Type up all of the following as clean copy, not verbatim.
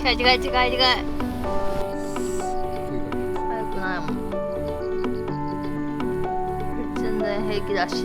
違う違う違う違う。早くないもん。全然平気だし。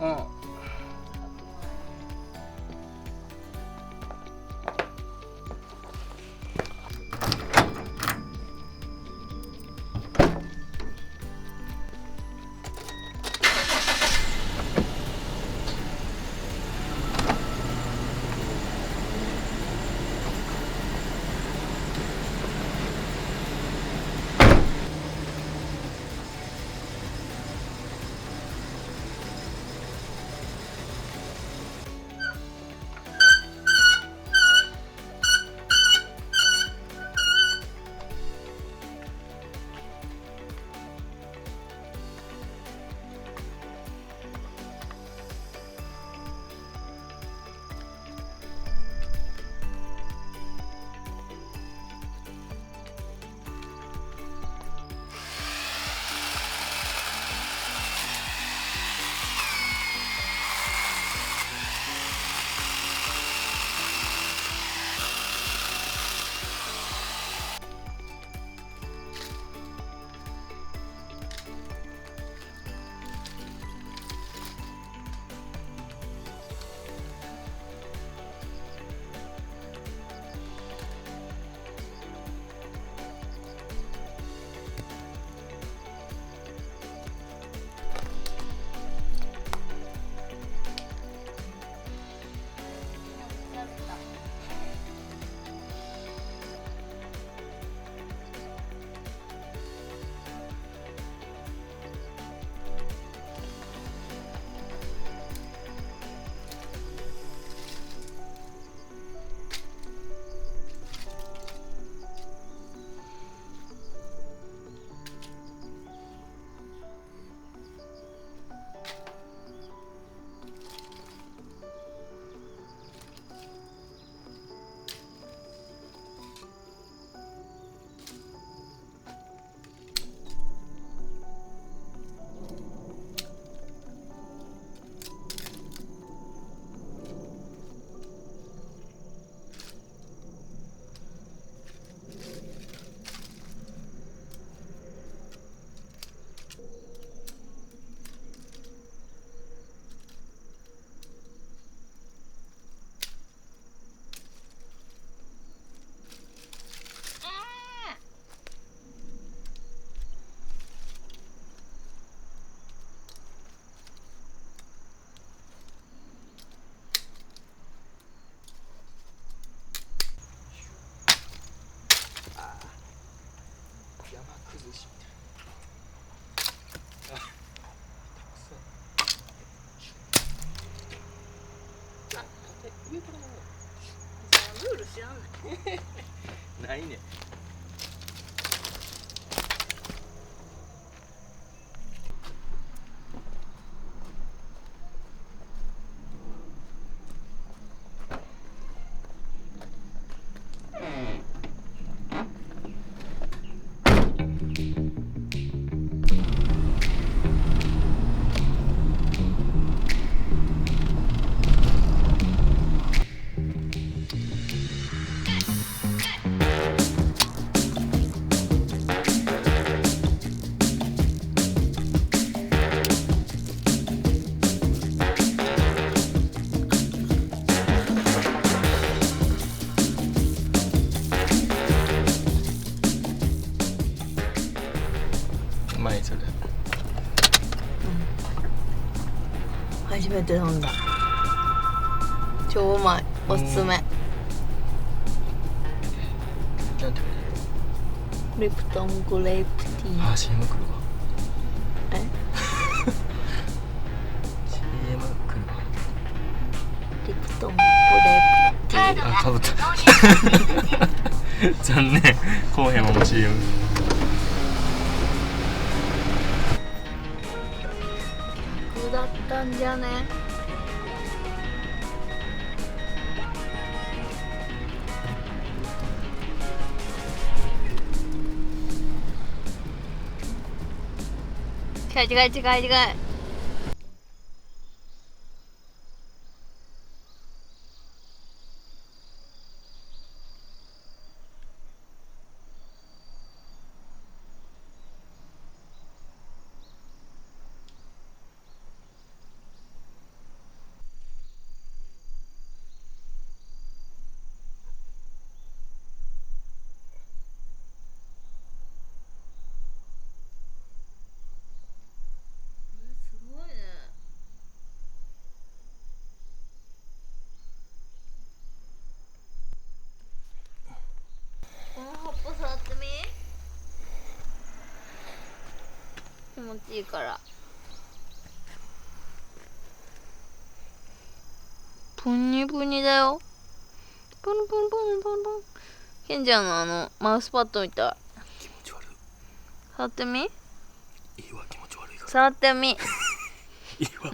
うん。ルール知らないないね。前それ、初めて飲んだ。超うまい。おすすめ。なんてリプトングレープティー。あ、CM 来るわ。えCM 来るわ。残念、後編はもう CM。 逆だったんじゃね。違う違う違う違う。すごいね。この葉っぱ触ってみ。気持ちいいから。プニプニだよ。プンプンプンプンプン。ケンちゃんのマウスパッドみたい。気持ち悪い。触ってみ。いいわ、気持ち悪いから。触ってみ。いいわ。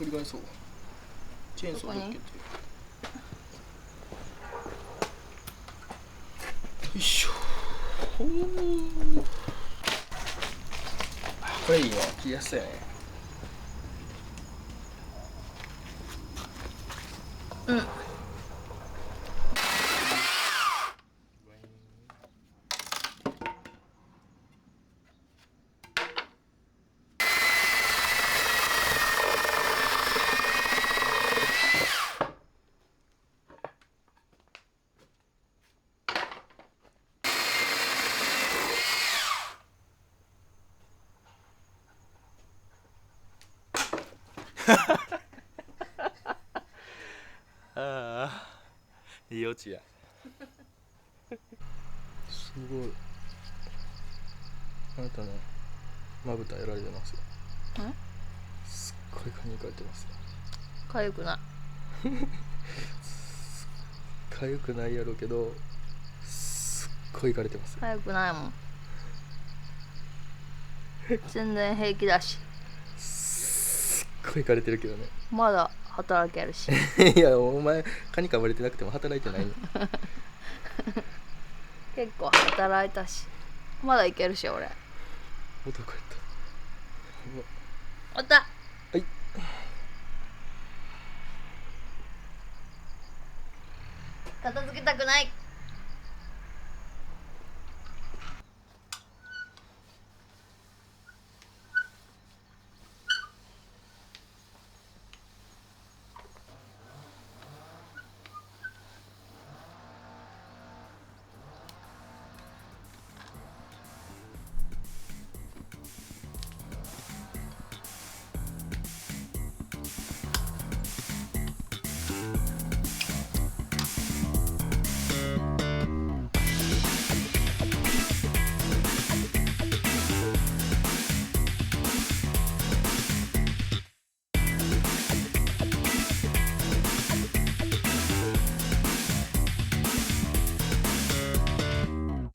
ひっくり返そう。チェーンソーでつけて。よいしょ。ほー。これいいわ、切りやすいね。うん。ああ、いいオチや。すごい。あなたのまぶたやられてますよ。すっごい蚊にかいてますよ。かゆくない。かゆくないやろうけど、すっごいいかれてますよ。かゆくないもん。全然平気だし。すっごいいかれてるけどね。まだ働けるし。いや、お前蚊に噛まれてなくても働いてないの。結構働いたし。まだいけるし俺。男やった。おった。はい。片付けたくない。